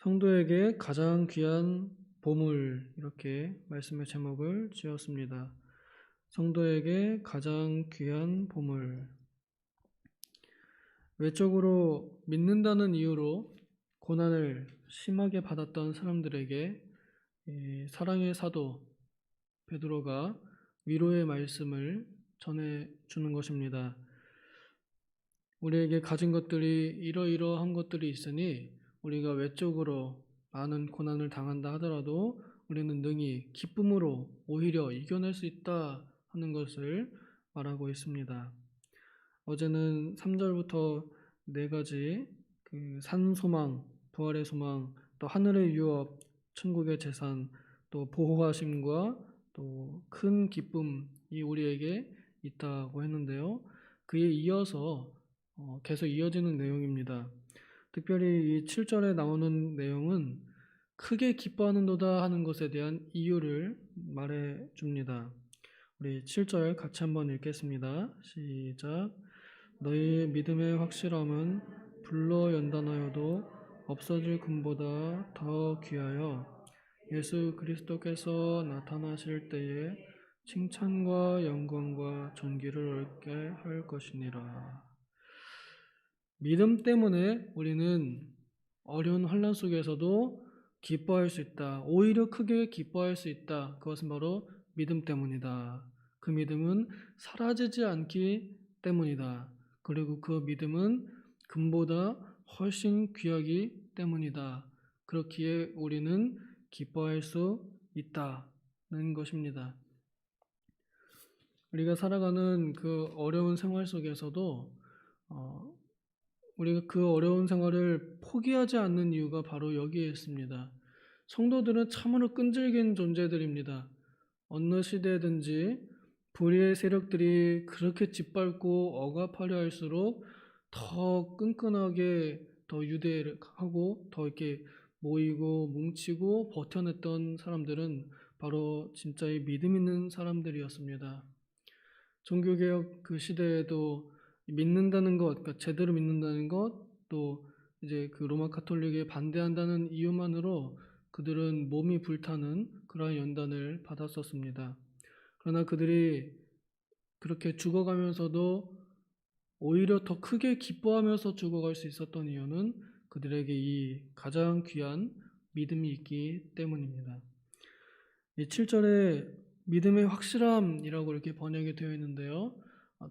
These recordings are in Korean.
성도에게 가장 귀한 보물, 이렇게 말씀의 제목을 지었습니다. 성도에게 가장 귀한 보물. 외적으로 믿는다는 이유로 고난을 심하게 받았던 사람들에게 사랑의 사도 베드로가 위로의 말씀을 전해 주는 것입니다. 우리에게 가진 것들이 이러이러한 것들이 있으니 우리가 외적으로 많은 고난을 당한다 하더라도 우리는 능히 기쁨으로 오히려 이겨낼 수 있다 하는 것을 말하고 있습니다. 어제는 3절부터 네 가지 산소망, 부활의 소망, 또 하늘의 유업, 천국의 재산, 또 보호하심과 또 큰 기쁨이 우리에게 있다고 했는데요. 그에 이어서 계속 이어지는 내용입니다. 특별히 이 7절에 나오는 내용은 크게 기뻐하는도다 하는 것에 대한 이유를 말해 줍니다. 우리 7절 같이 한번 읽겠습니다. 시작. 너희 믿음의 확실함은 불로 연단하여도 없어질 금보다 더 귀하여 예수 그리스도께서 나타나실 때에 칭찬과 영광과 존귀를 얻게 할 것이니라. 믿음 때문에 우리는 어려운 환난 속에서도 기뻐할 수 있다. 오히려 크게 기뻐할 수 있다. 그것은 바로 믿음 때문이다. 그 믿음은 사라지지 않기 때문이다. 그리고 그 믿음은 금보다 훨씬 귀하기 때문이다. 그렇기에 우리는 기뻐할 수 있다는 것입니다. 우리가 살아가는 그 어려운 생활 속에서도 우리가 그 어려운 생활을 포기하지 않는 이유가 바로 여기에 있습니다. 성도들은 참으로 끈질긴 존재들입니다. 어느 시대든지 불의의 세력들이 그렇게 짓밟고 억압하려 할수록 더 끈끈하게 더 유대하고 더 이렇게 모이고 뭉치고 버텨냈던 사람들은 바로 진짜의 믿음 있는 사람들이었습니다. 종교개혁 그 시대에도 믿는다는 것, 그러니까 제대로 믿는다는 것, 또 이제 그 로마 가톨릭에 반대한다는 이유만으로 그들은 몸이 불타는 그러한 연단을 받았었습니다. 그러나 그들이 그렇게 죽어가면서도 오히려 더 크게 기뻐하면서 죽어갈 수 있었던 이유는 그들에게 이 가장 귀한 믿음이 있기 때문입니다. 이 7절에 믿음의 확실함이라고 이렇게 번역이 되어 있는데요.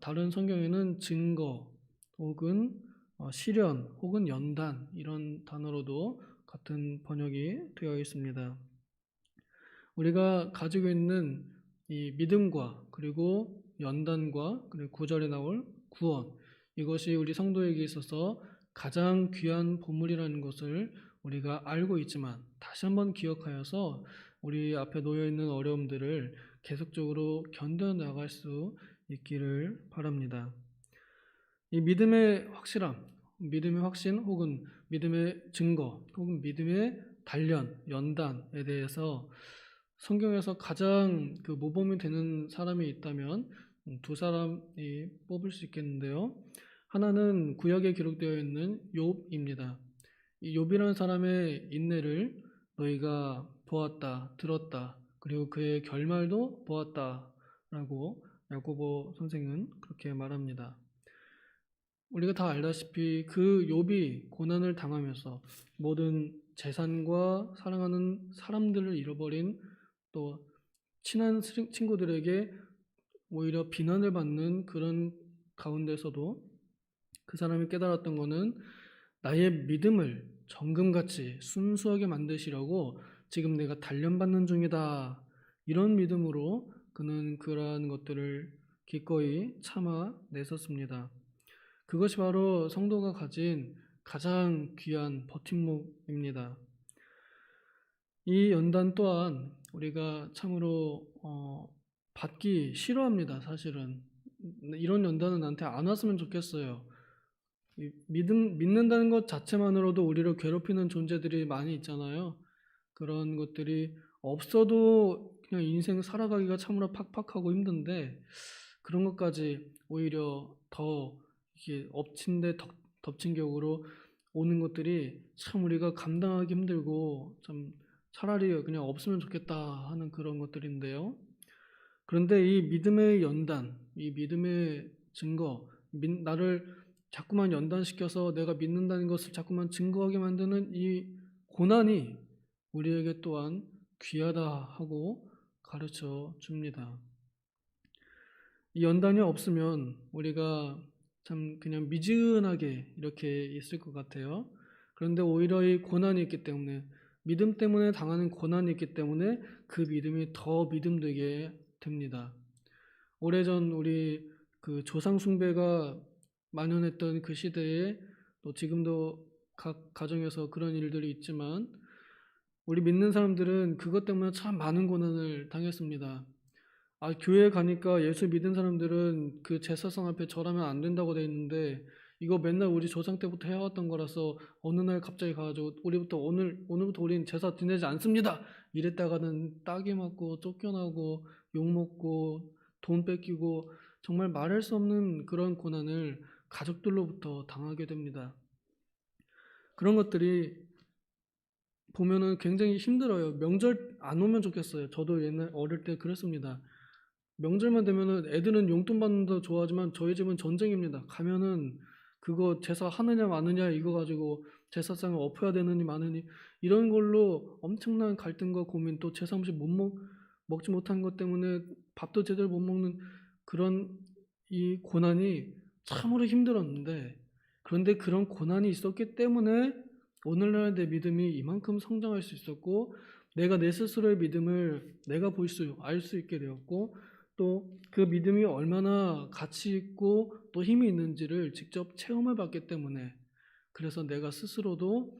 다른 성경에는 증거 혹은 시련 혹은 연단 이런 단어로도 같은 번역이 되어 있습니다. 우리가 가지고 있는 이 믿음과 그리고 연단과 그리고 9절에 나올 구원, 이것이 우리 성도에게 있어서 가장 귀한 보물이라는 것을 우리가 알고 있지만 다시 한번 기억하여서 우리 앞에 놓여 있는 어려움들을 계속적으로 견뎌나갈 수 있기를 바랍니다. 이 믿음의 확실함, 믿음의 확신 혹은 믿음의 증거 혹은 믿음의 단련, 연단에 대해서 성경에서 가장 그 모범이 되는 사람이 있다면 두 사람이 뽑을 수 있겠는데요. 하나는 구약에 기록되어 있는 욥입니다. 이 욥이라는 사람의 인내를 너희가 보았다, 들었다, 그리고 그의 결말도 보았다라고 야고보 선생은 그렇게 말합니다. 우리가 다 알다시피 그 욥이 고난을 당하면서 모든 재산과 사랑하는 사람들을 잃어버린 또 친한 친구들에게 오히려 비난을 받는 그런 가운데서도 그 사람이 깨달았던 것은 나의 믿음을 정금같이 순수하게 만드시려고 지금 내가 단련받는 중이다. 이런 믿음으로 그는 그러한 것들을 기꺼이 참아냈었습니다. 그것이 바로 성도가 가진 가장 귀한 버팀목입니다. 이 연단 또한 우리가 참으로 받기 싫어합니다. 사실은 이런 연단은 나한테 안 왔으면 좋겠어요. 믿는다는 것 자체만으로도 우리를 괴롭히는 존재들이 많이 있잖아요. 그런 것들이 없어도 그냥 인생 살아가기가 참으로 팍팍하고 힘든데 그런 것까지 오히려 더 이렇게 엎친 데 덮친 격으로 오는 것들이 참 우리가 감당하기 힘들고 참 차라리 그냥 없으면 좋겠다 하는 그런 것들인데요. 그런데 이 믿음의 연단, 이 믿음의 증거, 나를 자꾸만 연단시켜서 내가 믿는다는 것을 자꾸만 증거하게 만드는 이 고난이 우리에게 또한 귀하다 하고 가르쳐 줍니다. 이 연단이 없으면 우리가 참 그냥 미지근하게 이렇게 있을 것 같아요. 그런데 오히려 이 고난이 있기 때문에, 믿음 때문에 당하는 고난이 있기 때문에 그 믿음이 더 믿음되게 됩니다. 오래전 우리 그 조상 숭배가 만연했던 그 시대에, 또 지금도 각 가정에서 그런 일들이 있지만 우리 믿는 사람들은 그것 때문에 참 많은 고난을 당했습니다. 교회 가니까 예수 믿은 사람들은 그 제사상 앞에 절하면 안 된다고 돼 있는데, 이거 맨날 우리 조상 때부터 해왔던 거라서 어느 날 갑자기 가가지고 오늘부터 우리는 제사 지내지 않습니다 이랬다가는 따기 맞고 쫓겨나고 욕먹고 돈 뺏기고 정말 말할 수 없는 그런 고난을 가족들로부터 당하게 됩니다. 그런 것들이 보면은 굉장히 힘들어요. 명절 안 오면 좋겠어요. 저도 옛날 어릴 때 그랬습니다. 명절만 되면은 애들은 용돈 받는 거 좋아하지만 저희 집은 전쟁입니다. 가면은 그거 제사 하느냐 마느냐 이거 가지고 제사상을 엎어야 되느니 마느니 이런 걸로 엄청난 갈등과 고민, 또 제사 음식 먹지 못한 것 때문에 밥도 제대로 못 먹는 그런 이 고난이 참으로 힘들었는데, 그런데 그런 고난이 있었기 때문에 오늘날 내 믿음이 이만큼 성장할 수 있었고, 내가 내 스스로의 믿음을 내가 알 수 있게 되었고, 또 그 믿음이 얼마나 가치 있고 또 힘이 있는지를 직접 체험해 봤기 때문에, 그래서 내가 스스로도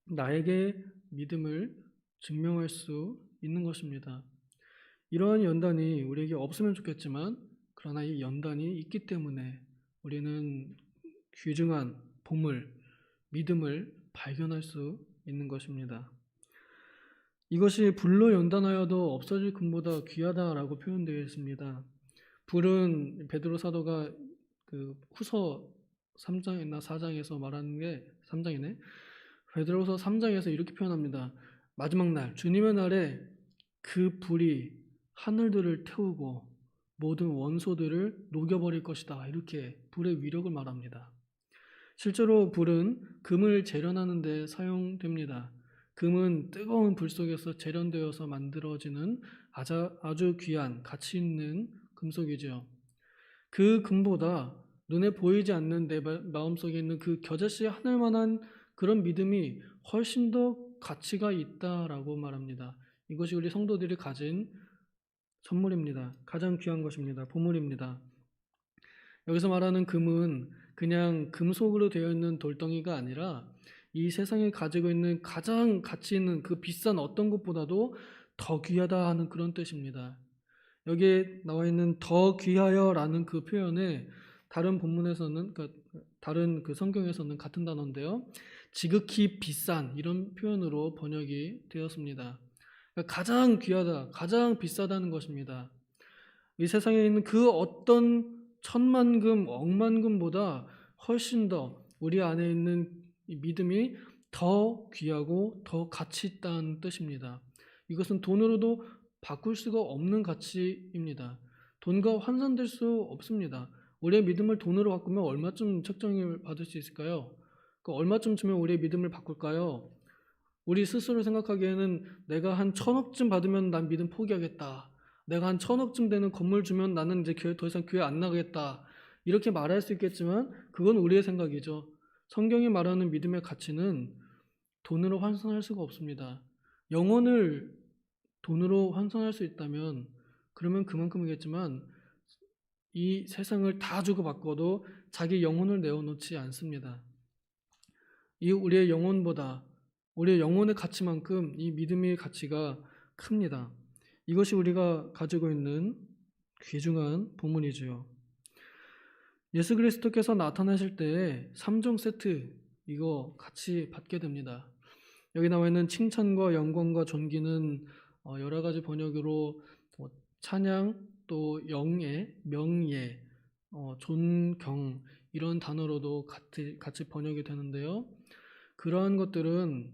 나에게 믿음을 증명할 수 있는 것입니다. 이러한 연단이 우리에게 없으면 좋겠지만, 그러나 이 연단이 있기 때문에 우리는 귀중한 보물, 믿음을 발견할 수 있는 것입니다. 이것이 불로 연단하여도 없어질 금보다 귀하다라고 표현되어 있습니다. 불은 베드로 사도가 그 후서 3장이나 4장에서 말하는 게 3장이네. 베드로서 3장에서 이렇게 표현합니다. 마지막 날, 주님의 날에 그 불이 하늘들을 태우고 모든 원소들을 녹여버릴 것이다. 이렇게 불의 위력을 말합니다. 실제로 불은 금을 재련하는 데 사용됩니다. 금은 뜨거운 불 속에서 재련되어서 만들어지는 아주 귀한 가치 있는 금속이죠. 그 금보다 눈에 보이지 않는 내 마음속에 있는 그 겨자씨 하늘만한 그런 믿음이 훨씬 더 가치가 있다라고 말합니다. 이것이 우리 성도들이 가진 선물입니다. 가장 귀한 것입니다. 보물입니다. 여기서 말하는 금은 그냥 금속으로 되어 있는 돌덩이가 아니라 이 세상에 가지고 있는 가장 가치 있는 그 비싼 어떤 것보다도 더 귀하다 하는 그런 뜻입니다. 여기에 나와 있는 더 귀하여라는 그 표현에 다른 본문에서는, 그러니까 다른 그 성경에서는 같은 단어인데요, 지극히 비싼 이런 표현으로 번역이 되었습니다. 그러니까 가장 귀하다, 가장 비싸다는 것입니다. 이 세상에 있는 그 어떤 천만금, 억만금보다 훨씬 더 우리 안에 있는 이 믿음이 더 귀하고 더 가치 있다는 뜻입니다. 이것은 돈으로도 바꿀 수가 없는 가치입니다. 돈과 환산될 수 없습니다. 우리의 믿음을 돈으로 바꾸면 얼마쯤 책정을 받을 수 있을까요? 얼마쯤 주면 우리의 믿음을 바꿀까요? 우리 스스로 생각하기에는 내가 한 1,000억쯤 받으면 난 믿음 포기하겠다. 내가 한 1,000억쯤 되는 건물 주면 나는 이제 더 이상 교회 안 나가겠다. 이렇게 말할 수 있겠지만 그건 우리의 생각이죠. 성경이 말하는 믿음의 가치는 돈으로 환산할 수가 없습니다. 영혼을 돈으로 환산할 수 있다면 그러면 그만큼이겠지만 이 세상을 다 주고 바꿔도 자기 영혼을 내어놓지 않습니다. 이 우리의 영혼의 가치만큼 이 믿음의 가치가 큽니다. 이것이 우리가 가지고 있는 귀중한 보물이지요. 예수 그리스도께서 나타나실 때에 3종 세트 이거 같이 받게 됩니다. 여기 나와 있는 칭찬과 영광과 존귀는 여러 가지 번역으로 찬양, 또 영예, 명예, 존경 이런 단어로도 같이 번역이 되는데요. 그러한 것들은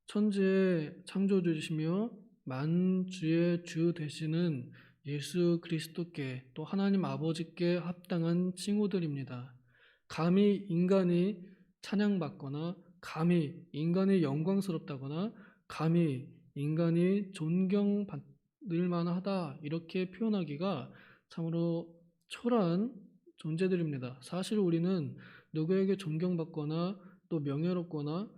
천지의 창조주이시며 만주의 주 되시는 예수 그리스도께 또 하나님 아버지께 합당한 칭호들입니다. 감히 인간이 찬양받거나 감히 인간이 영광스럽다거나 감히 인간이 존경받을 만하다 이렇게 표현하기가 참으로 초라한 존재들입니다. 사실 우리는 누구에게 존경받거나 또 명예롭거나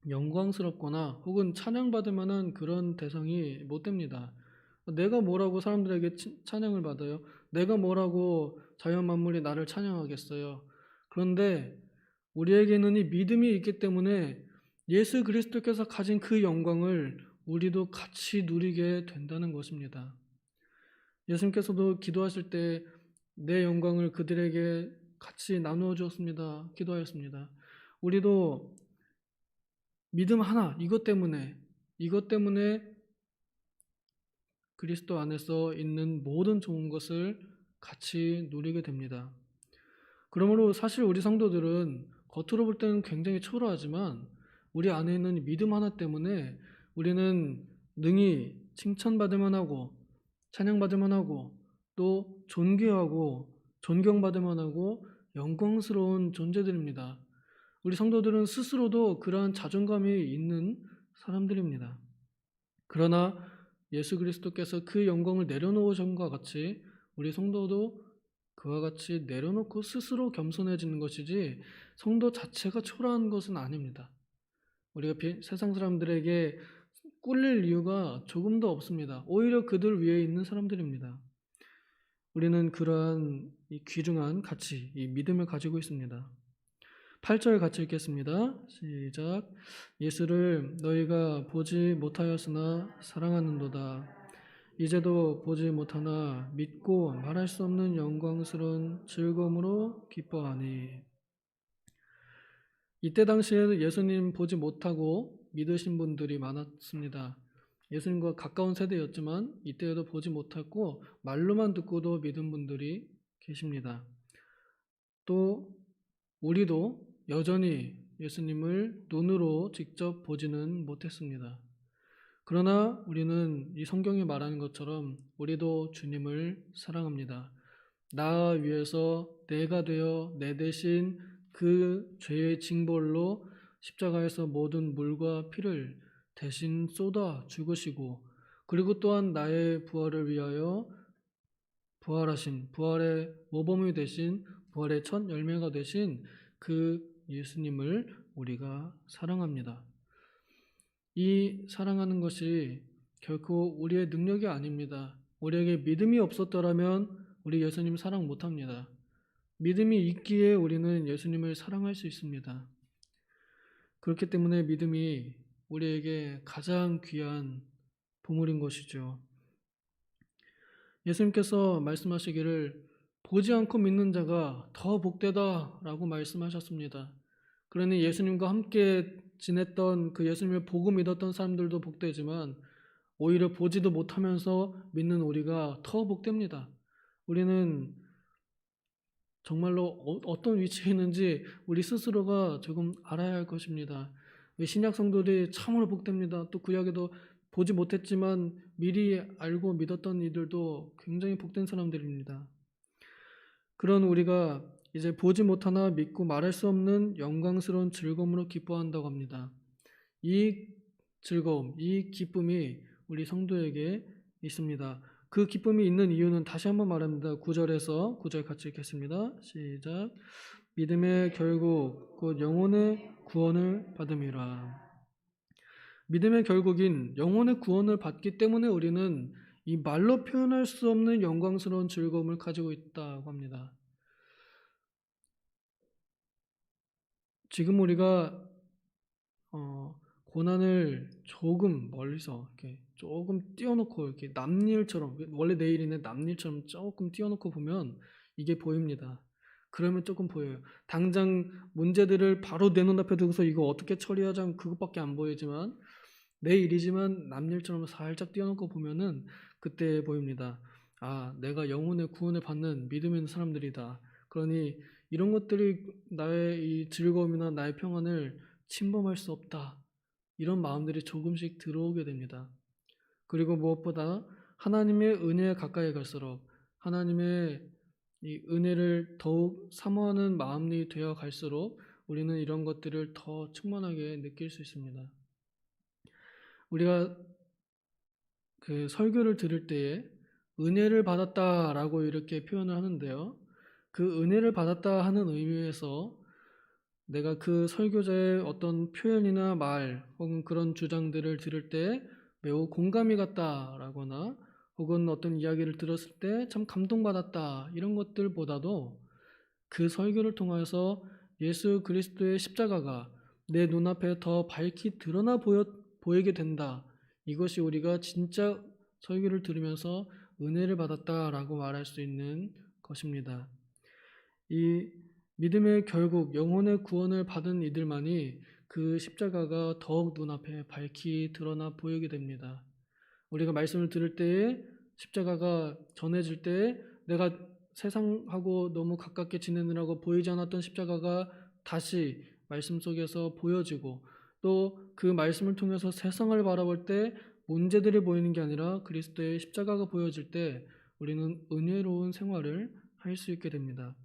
영광스럽거나 혹은 찬양받을 만한 그런 대상이 못 됩니다. 내가 뭐라고 사람들에게 찬양을 받아요? 내가 뭐라고 자연 만물이 나를 찬양하겠어요? 그런데 우리에게는 이 믿음이 있기 때문에 예수 그리스도께서 가진 그 영광을 우리도 같이 누리게 된다는 것입니다. 예수님께서도 기도하실 때 내 영광을 그들에게 같이 나누어 주었습니다. 기도하였습니다. 우리도 믿음 하나, 이것 때문에 그리스도 안에서 있는 모든 좋은 것을 같이 누리게 됩니다. 그러므로 사실 우리 성도들은 겉으로 볼 때는 굉장히 초라하지만 우리 안에 있는 믿음 하나 때문에 우리는 능히 칭찬받을 만하고 찬양받을 만하고 또 존귀하고 존경받을 만하고 영광스러운 존재들입니다. 우리 성도들은 스스로도 그러한 자존감이 있는 사람들입니다. 그러나 예수 그리스도께서 그 영광을 내려놓으신 것과 같이 우리 성도도 그와 같이 내려놓고 스스로 겸손해지는 것이지 성도 자체가 초라한 것은 아닙니다. 우리가 세상 사람들에게 꿀릴 이유가 조금도 없습니다. 오히려 그들 위에 있는 사람들입니다. 우리는 그러한 이 귀중한 가치, 이 믿음을 가지고 있습니다. 8절 같이 읽겠습니다. 시작. 예수를 너희가 보지 못하였으나 사랑하는도다. 이제도 보지 못하나 믿고 말할 수 없는 영광스러운 즐거움으로 기뻐하니. 이때 당시에 예수님 보지 못하고 믿으신 분들이 많았습니다. 예수님과 가까운 세대였지만 이때에도 보지 못했고 말로만 듣고도 믿은 분들이 계십니다. 또 우리도 여전히 예수님을 눈으로 직접 보지는 못했습니다. 그러나 우리는 이 성경이 말하는 것처럼 우리도 주님을 사랑합니다. 나 위해서 내가 되어 내 대신 그 죄의 징벌로 십자가에서 모든 물과 피를 대신 쏟아 죽으시고 그리고 또한 나의 부활을 위하여 부활하신 부활의 모범이 되신 부활의 첫 열매가 되신 그 예수님을 우리가 사랑합니다. 이 사랑하는 것이 결코 우리의 능력이 아닙니다. 우리에게 믿음이 없었더라면 우리 예수님 사랑 못합니다. 믿음이 있기에 우리는 예수님을 사랑할 수 있습니다. 그렇기 때문에 믿음이 우리에게 가장 귀한 보물인 것이죠. 예수님께서 말씀하시기를 보지 않고 믿는 자가 더 복되다라고 말씀하셨습니다. 그러니 예수님과 함께 지냈던 그 예수님을 보고 믿었던 사람들도 복되지만 오히려 보지도 못하면서 믿는 우리가 더 복됩니다. 우리는 정말로 어떤 위치에 있는지 우리 스스로가 조금 알아야 할 것입니다. 신약 성도들이 참으로 복됩니다. 또 구약에도 보지 못했지만 미리 알고 믿었던 이들도 굉장히 복된 사람들입니다. 그런 우리가 이제 보지 못하나 믿고 말할 수 없는 영광스러운 즐거움으로 기뻐한다고 합니다. 이 즐거움, 이 기쁨이 우리 성도에게 있습니다. 그 기쁨이 있는 이유는 다시 한번 말합니다. 9절 같이 읽겠습니다. 시작. 믿음의 결국 곧 영혼의 구원을 받음이라. 믿음의 결국인 영혼의 구원을 받기 때문에 우리는 이 말로 표현할 수 없는 영광스러운 즐거움을 가지고 있다고 합니다. 지금 우리가 고난을 조금 멀리서 이렇게 조금 띄워놓고 이렇게 남일처럼 원래 내일이네 남일처럼 조금 띄워놓고 보면 이게 보입니다. 그러면 조금 보여요. 당장 문제들을 바로 내 눈앞에 두고서 이거 어떻게 처리하자면 그것밖에 안 보이지만 내 일이지만 남일처럼 살짝 띄워놓고 보면은 그때 보입니다. 아, 내가 영혼의 구원을 받는 믿음 있는 사람들이다. 그러니 이런 것들이 나의 이 즐거움이나 나의 평안을 침범할 수 없다. 이런 마음들이 조금씩 들어오게 됩니다. 그리고 무엇보다 하나님의 은혜에 가까이 갈수록 하나님의 이 은혜를 더욱 사모하는 마음이 되어 갈수록 우리는 이런 것들을 더 충만하게 느낄 수 있습니다. 우리가 그 설교를 들을 때에 은혜를 받았다라고 이렇게 표현을 하는데요. 그 은혜를 받았다 하는 의미에서 내가 그 설교자의 어떤 표현이나 말 혹은 그런 주장들을 들을 때 매우 공감이 갔다라거나 혹은 어떤 이야기를 들었을 때 참 감동받았다 이런 것들보다도 그 설교를 통해서 예수 그리스도의 십자가가 내 눈앞에 더 밝히 드러나 보이게 된다. 이것이 우리가 진짜 설교를 들으면서 은혜를 받았다라고 말할 수 있는 것입니다. 이 믿음의 결국 영혼의 구원을 받은 이들만이 그 십자가가 더욱 눈앞에 밝히 드러나 보이게 됩니다. 우리가 말씀을 들을 때에 십자가가 전해질 때에 내가 세상하고 너무 가깝게 지내느라고 보이지 않았던 십자가가 다시 말씀 속에서 보여지고 또 그 말씀을 통해서 세상을 바라볼 때 문제들이 보이는 게 아니라 그리스도의 십자가가 보여질 때 우리는 은혜로운 생활을 할 수 있게 됩니다.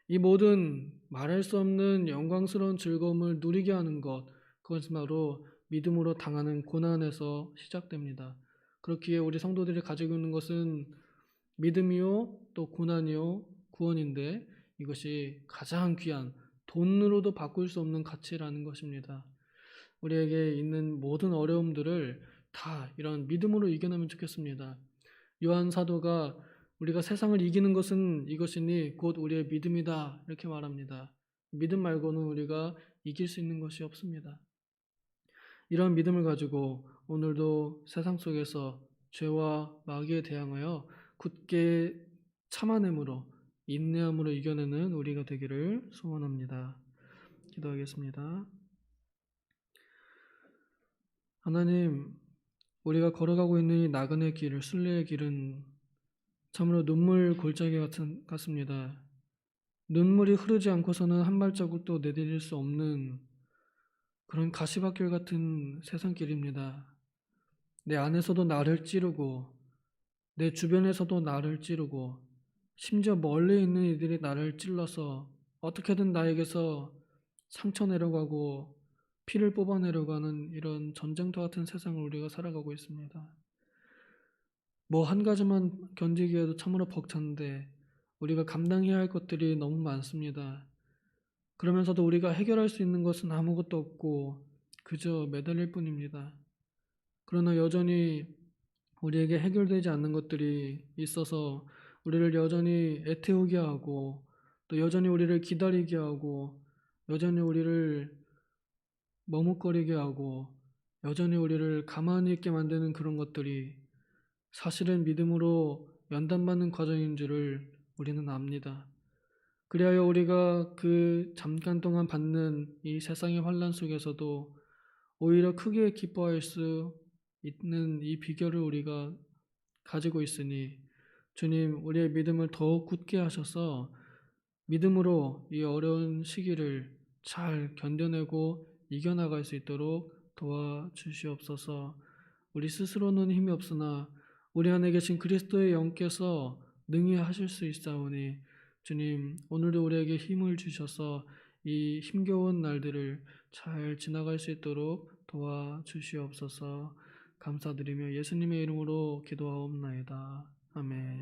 이 모든 말할 수 없는 영광스러운 즐거움을 누리게 하는 것, 그것은 바로 믿음으로 당하는 고난에서 시작됩니다. 그렇기에 우리 성도들이 가지고 있는 것은 믿음이요, 또 고난이요, 구원인데 이것이 가장 귀한 돈으로도 바꿀 수 없는 가치라는 것입니다. 우리에게 있는 모든 어려움들을 다 이런 믿음으로 이겨내면 좋겠습니다. 요한 사도가 우리가 세상을 이기는 것은 이것이니 곧 우리의 믿음이다 이렇게 말합니다. 믿음 말고는 우리가 이길 수 있는 것이 없습니다. 이런 믿음을 가지고 오늘도 세상 속에서 죄와 마귀에 대항하여 굳게 참아냄으로 인내함으로 이겨내는 우리가 되기를 소원합니다. 기도하겠습니다. 하나님, 우리가 걸어가고 있는 이 나그네 길을 순례의 길은 참으로 눈물 골짜기 같습니다. 눈물이 흐르지 않고서는 한 발자국도 내디딜 수 없는 그런 가시밭길 같은 세상길입니다. 내 안에서도 나를 찌르고 내 주변에서도 나를 찌르고 심지어 멀리 있는 이들이 나를 찔러서 어떻게든 나에게서 상처 내려고 하고 피를 뽑아내려고 하는 이런 전쟁터 같은 세상을 우리가 살아가고 있습니다. 뭐 한 가지만 견디기에도 참으로 벅찬데 우리가 감당해야 할 것들이 너무 많습니다. 그러면서도 우리가 해결할 수 있는 것은 아무것도 없고 그저 매달릴 뿐입니다. 그러나 여전히 우리에게 해결되지 않는 것들이 있어서 우리를 여전히 애태우게 하고 또 여전히 우리를 기다리게 하고 여전히 우리를 머뭇거리게 하고 여전히 우리를 가만히 있게 만드는 그런 것들이 사실은 믿음으로 연단받는 과정인 줄을 우리는 압니다. 그리하여 우리가 그 잠깐 동안 받는 이 세상의 환난 속에서도 오히려 크게 기뻐할 수 있는 이 비결을 우리가 가지고 있으니 주님, 우리의 믿음을 더욱 굳게 하셔서 믿음으로 이 어려운 시기를 잘 견뎌내고 이겨나갈 수 있도록 도와주시옵소서. 우리 스스로는 힘이 없으나 우리 안에 계신 그리스도의 영께서 능히 하실 수 있사오니 주님, 오늘도 우리에게 힘을 주셔서 이 힘겨운 날들을 잘 지나갈 수 있도록 도와주시옵소서. 감사드리며 예수님의 이름으로 기도하옵나이다. 아멘.